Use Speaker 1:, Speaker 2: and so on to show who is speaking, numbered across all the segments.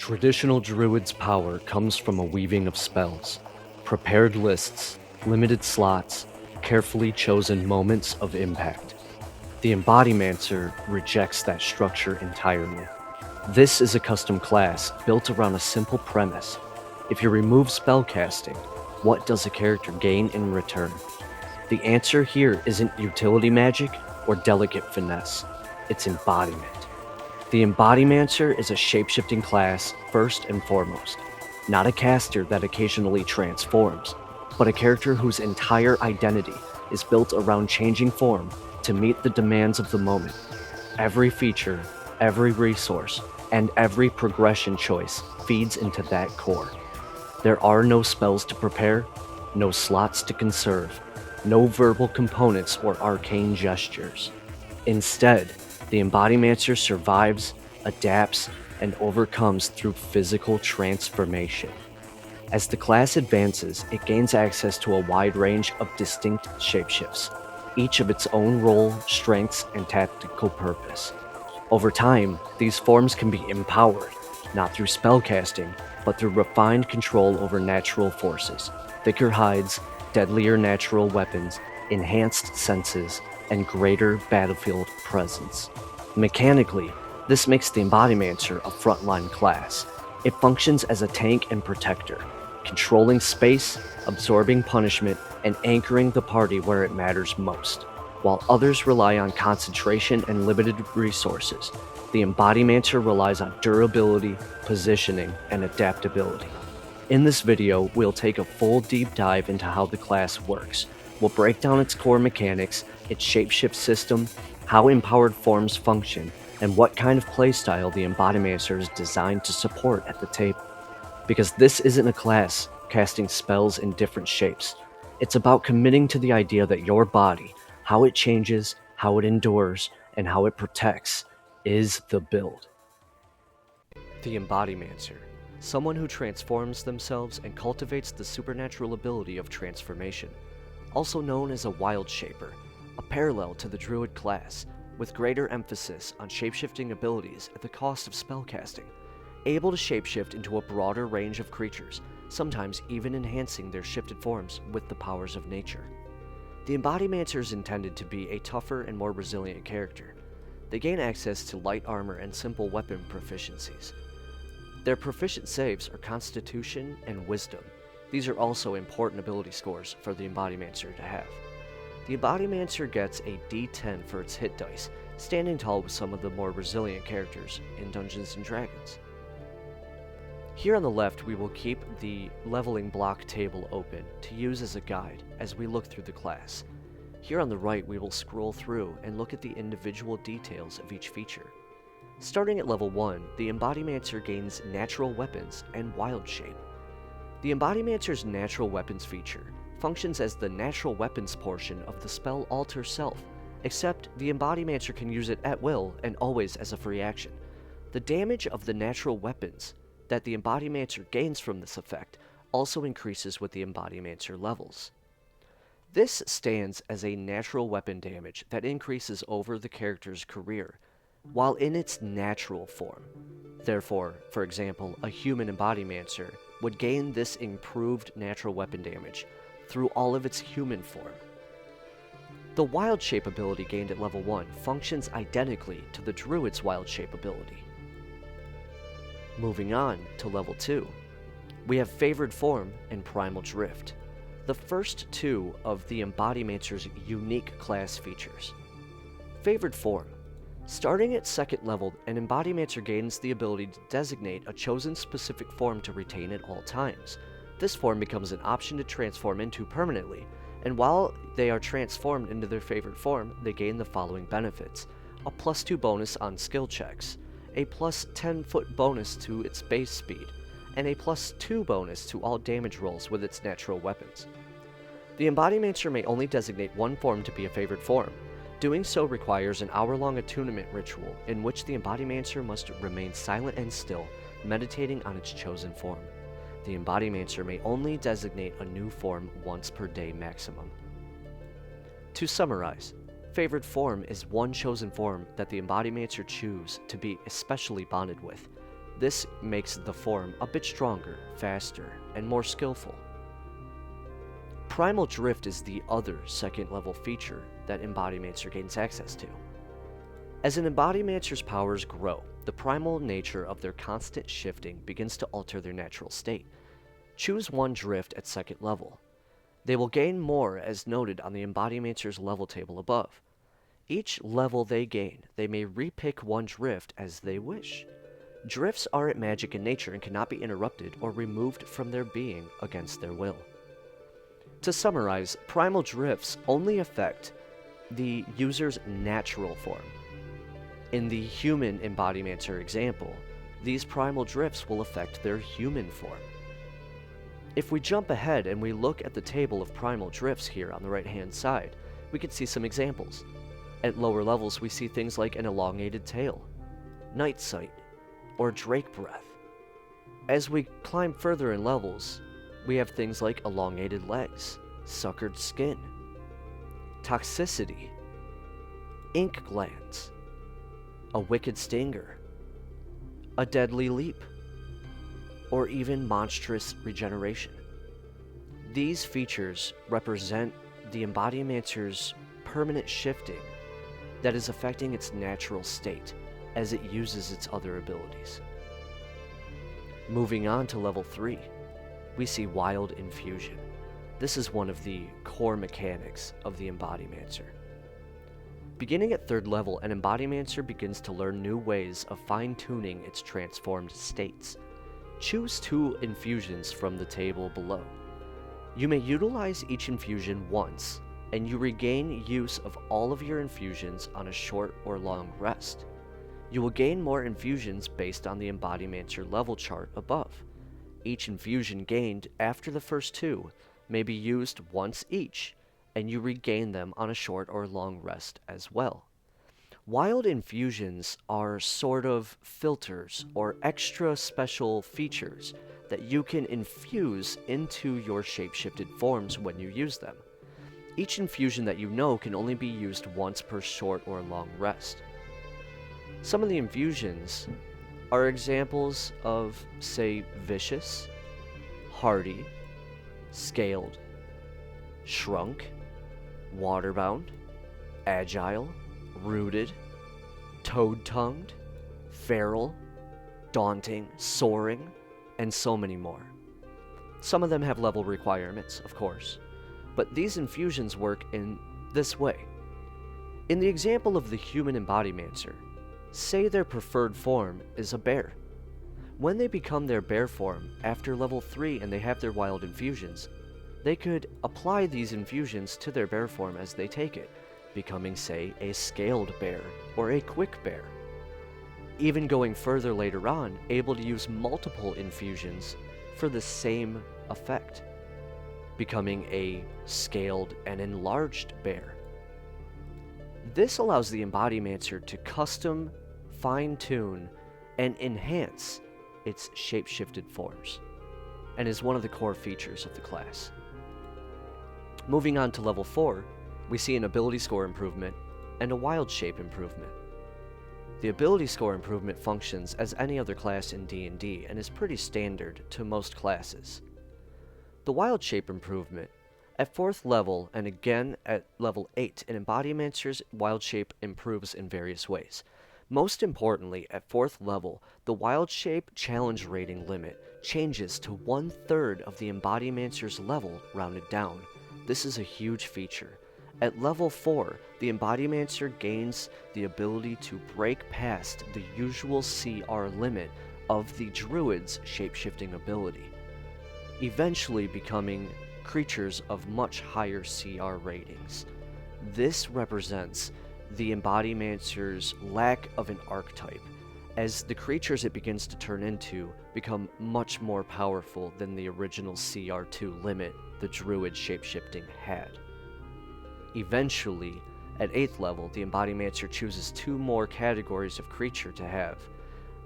Speaker 1: Traditional druid's power comes from a weaving of spells, prepared lists, limited slots, carefully chosen moments of impact. The Embodimancer rejects that structure entirely. This is a custom class built around a simple premise. If you remove spellcasting, what does a character gain in return? The answer here isn't utility magic or delicate finesse, it's embodiment. The Embodimancer is a shapeshifting class first and foremost, not a caster that occasionally transforms, but a character whose entire identity is built around changing form to meet the demands of the moment. Every feature, every resource, and every progression choice feeds into that core. There are no spells to prepare, no slots to conserve, no verbal components or arcane gestures. Instead, the Embodimancer survives, adapts, and overcomes through physical transformation. As the class advances, it gains access to a wide range of distinct shapeshifts, each of its own role, strengths, and tactical purpose. Over time, these forms can be empowered, not through spellcasting, but through refined control over natural forces, thicker hides, deadlier natural weapons, enhanced senses, and greater battlefield presence. Mechanically, this makes the Embodimancer a frontline class. It functions as a tank and protector, controlling space, absorbing punishment, and anchoring the party where it matters most. While others rely on concentration and limited resources, the Embodimancer relies on durability, positioning, and adaptability. In this video, we'll take a full deep dive into how the class works. We'll break down its core mechanics, its shapeshift system, how empowered forms function, and what kind of playstyle the Embodimancer is designed to support at the table. Because this isn't a class casting spells in different shapes. It's about committing to the idea that your body, how it changes, how it endures, and how it protects, is the build. The Embodimancer, someone who transforms themselves and cultivates the supernatural ability of transformation, also known as a wild shaper, a parallel to the druid class, with greater emphasis on shapeshifting abilities at the cost of spellcasting, able to shapeshift into a broader range of creatures, sometimes even enhancing their shifted forms with the powers of nature. The Embodimancer is intended to be a tougher and more resilient character. They gain access to light armor and simple weapon proficiencies. Their proficient saves are Constitution and Wisdom. These are also important ability scores for the Embodimancer to have. The Embodimancer gets a D10 for its hit dice, standing tall with some of the more resilient characters in Dungeons & Dragons. Here on the left, we will keep the leveling block table open to use as a guide as we look through the class. Here on the right, we will scroll through and look at the individual details of each feature. Starting at level 1, the Embodimancer gains natural weapons and wild shape. The Embodimancer's natural weapons feature functions as the natural weapons portion of the spell Alter Self, except the Embodimancer can use it at will and always as a free action. The damage of the natural weapons that the Embodimancer gains from this effect also increases with the Embodimancer levels. This stands as a natural weapon damage that increases over the character's career, while in its natural form. Therefore, for example, a human Embodimancer would gain this improved natural weapon damage through all of its human form. The Wild Shape ability gained at level 1 functions identically to the Druid's Wild Shape ability. Moving on to level 2, we have Favored Form and Primal Drift, the first two of the Embodimancer's unique class features. Favored Form. Starting at 2nd level, an Embodimancer gains the ability to designate a chosen specific form to retain at all times. This form becomes an option to transform into permanently, and while they are transformed into their favored form, they gain the following benefits: a +2 bonus on skill checks, a plus 10-foot bonus to its base speed, and a +2 bonus to all damage rolls with its natural weapons. The Embodimancer may only designate one form to be a favored form. Doing so requires an hour-long attunement ritual in which the Embodimancer must remain silent and still, meditating on its chosen form. The Embodimancer may only designate a new form once per day maximum. To summarize, favored form is one chosen form that the Embodimancer choose to be especially bonded with. This makes the form a bit stronger, faster, and more skillful. Primal Drift is the other second level feature that Embodimancer gains access to. As an Embodimancer's powers grow, the primal nature of their constant shifting begins to alter their natural state. Choose one drift at second level. They will gain more as noted on the Embodimancer's level table above. Each level they gain, they may repick one drift as they wish. Drifts are magic in nature and cannot be interrupted or removed from their being against their will. To summarize, primal drifts only affect the user's natural form. In the human Embodimancer example, these primal drifts will affect their human form. If we jump ahead and we look at the table of primal drifts here on the right-hand side, we can see some examples. At lower levels, we see things like an elongated tail, night sight, or drake breath. As we climb further in levels, we have things like elongated legs, suckered skin, toxicity, ink glands, a wicked stinger, a deadly leap, or even monstrous regeneration. These features represent the Embodimancer's permanent shifting that is affecting its natural state as it uses its other abilities. Moving on to level 3, we see Wild Infusion. This is one of the core mechanics of the Embodimancer. Beginning at 3rd level, an Embodimancer begins to learn new ways of fine-tuning its transformed states. Choose 2 infusions from the table below. You may utilize each infusion once, and you regain use of all of your infusions on a short or long rest. You will gain more infusions based on the Embodimancer level chart above. Each infusion gained after the first 2 may be used once each, and you regain them on a short or long rest as well. Wild infusions are sort of filters or extra special features that you can infuse into your shapeshifted forms when you use them. Each infusion that you know can only be used once per short or long rest. Some of the infusions are examples of, say, vicious, hardy, scaled, shrunk, waterbound, agile, rooted, toad-tongued, feral, daunting, soaring, and so many more. Some of them have level requirements, of course, but these infusions work in this way. In the example of the human Embodimancer, say their preferred form is a bear. When they become their bear form after level 3 and they have their wild infusions, they could apply these infusions to their bear form as they take it, becoming, say, a scaled bear or a quick bear. Even going further later on, able to use multiple infusions for the same effect, becoming a scaled and enlarged bear. This allows the Embodimancer to custom, fine-tune, and enhance its shape-shifted forms, and is one of the core features of the class. Moving on to level 4, we see an ability score improvement and a wild shape improvement. The ability score improvement functions as any other class in D&D and is pretty standard to most classes. The wild shape improvement, at 4th level and again at level 8, an Embodimancer's wild shape improves in various ways. Most importantly, at 4th level, the wild shape challenge rating limit changes to 1/3 of the Embodimancer's level rounded down. This is a huge feature. At level 4, the Embodimancer gains the ability to break past the usual CR limit of the druid's shapeshifting ability, eventually becoming creatures of much higher CR ratings. This represents the Embodimancer's lack of an archetype, as the creatures it begins to turn into become much more powerful than the original CR2 limit the druid shapeshifting had. Eventually, at 8th level, the Embodimancer chooses 2 more categories of creature to have,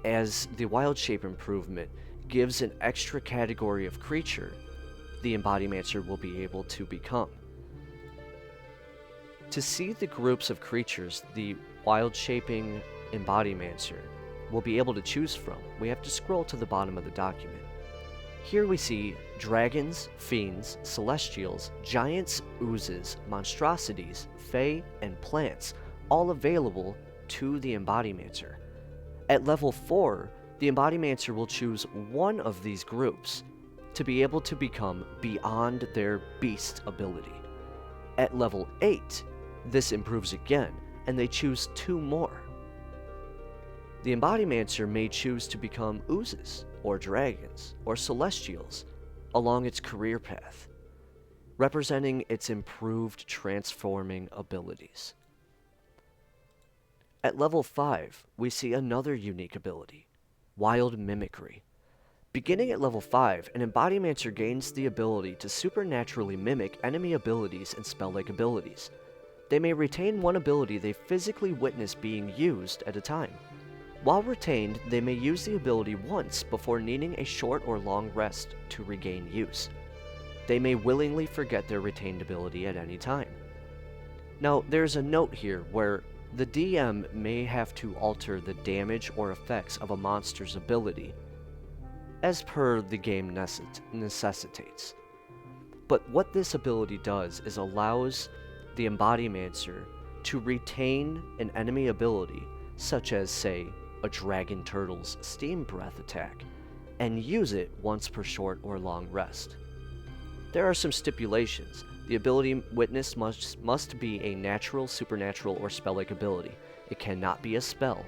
Speaker 1: as the wild shape improvement gives an extra category of creature the Embodimancer will be able to become. To see the groups of creatures the wild shaping Embodimancer we'll be able to choose from, we have to scroll to the bottom of the document. Here we see dragons, fiends, celestials, giants, oozes, monstrosities, fae, and plants, all available to the Embodimancer. At level 4, the Embodimancer will choose one of these groups to be able to become beyond their beast ability. At level 8, this improves again, and they choose 2 more. The Embodimancer may choose to become oozes, or dragons, or celestials along its career path, representing its improved transforming abilities. At level 5, we see another unique ability, Wild Mimicry. Beginning at level 5, an Embodimancer gains the ability to supernaturally mimic enemy abilities and spell-like abilities. They may retain one ability they physically witness being used at a time. While retained, they may use the ability once before needing a short or long rest to regain use. They may willingly forget their retained ability at any time. Now, there's a note here where the DM may have to alter the damage or effects of a monster's ability, as per the game necessitates. But what this ability does is allows the Embodimancer to retain an enemy ability, such as, say, a dragon turtle's steam breath attack, and use it once per short or long rest. There are some stipulations. The ability witnessed must be a natural, supernatural, or spell-like ability. It cannot be a spell.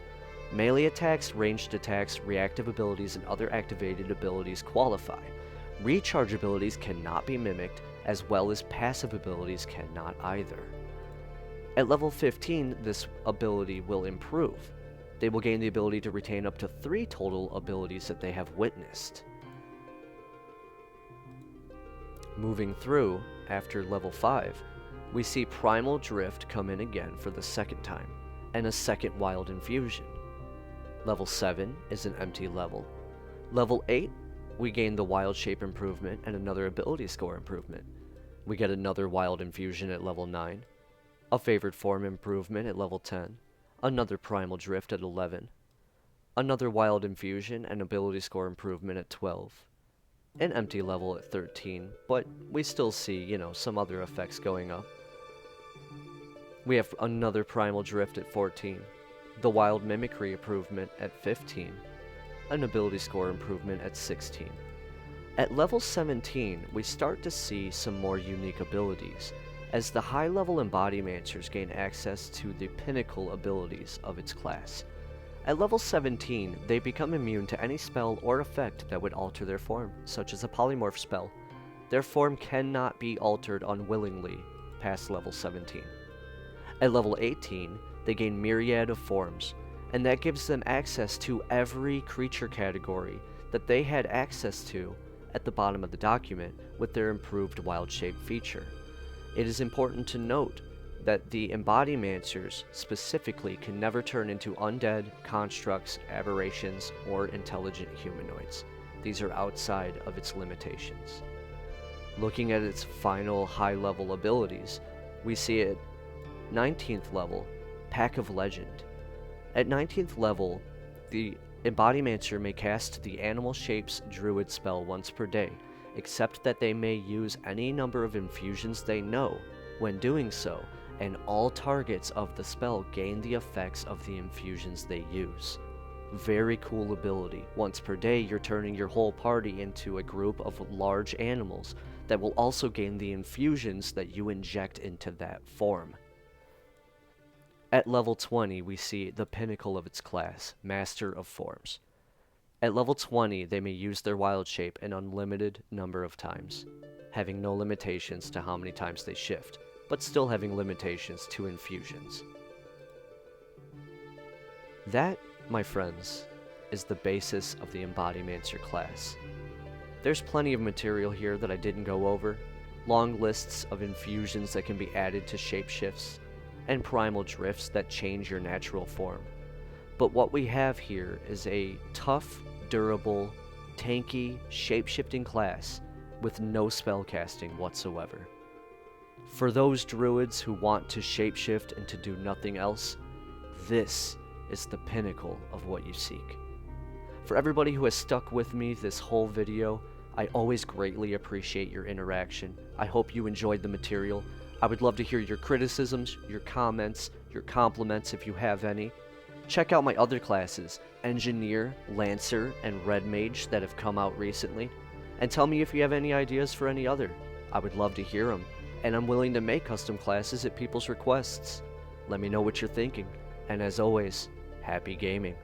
Speaker 1: Melee attacks, ranged attacks, reactive abilities, and other activated abilities qualify. Recharge abilities cannot be mimicked, as well as passive abilities cannot either. At level 15, this ability will improve. They will gain the ability to retain up to 3 total abilities that they have witnessed. Moving through, after level 5, we see Primal Drift come in again for the second time, and a second Wild Infusion. Level 7 is an empty level. Level 8, we gain the Wild Shape improvement and another ability score improvement. We get another Wild Infusion at level 9, a Favored Form improvement at level 10, another Primal Drift at 11, another Wild Infusion and ability score improvement at 12, an empty level at 13, but we still see, some other effects going up. We have another Primal Drift at 14, the Wild Mimicry improvement at 15, an ability score improvement at 16. At level 17, we start to see some more unique abilities, as the high-level Embodimancers gain access to the pinnacle abilities of its class. At level 17, they become immune to any spell or effect that would alter their form, such as a polymorph spell. Their form cannot be altered unwillingly past level 17. At level 18, they gain Myriad of Forms, and that gives them access to every creature category that they had access to at the bottom of the document with their improved Wild Shape feature. It is important to note that the Embodimancers specifically can never turn into undead, constructs, aberrations, or intelligent humanoids. These are outside of its limitations. Looking at its final high-level abilities, we see at 19th level, Pack of Legend. At 19th level, the Embodimancer may cast the Animal Shapes Druid spell once per day, except that they may use any number of infusions they know. When doing so, and all targets of the spell gain the effects of the infusions they use. Very cool ability. Once per day, you're turning your whole party into a group of large animals that will also gain the infusions that you inject into that form. At level 20, we see the pinnacle of its class, Master of Forms. At level 20, they may use their Wild Shape an unlimited number of times, having no limitations to how many times they shift, but still having limitations to infusions. That, my friends, is the basis of the Embodimancer class. There's plenty of material here that I didn't go over, long lists of infusions that can be added to shapeshifts, and primal drifts that change your natural form. But what we have here is a tough, durable, tanky, shape-shifting class with no spellcasting whatsoever. For those druids who want to shapeshift and to do nothing else, this is the pinnacle of what you seek. For everybody who has stuck with me this whole video, I always greatly appreciate your interaction. I hope you enjoyed the material. I would love to hear your criticisms, your comments, your compliments if you have any. Check out my other classes, Engineer, Lancer, and Red Mage that have come out recently. And tell me if you have any ideas for any other. I would love to hear them. And I'm willing to make custom classes at people's requests. Let me know what you're thinking. And as always, happy gaming.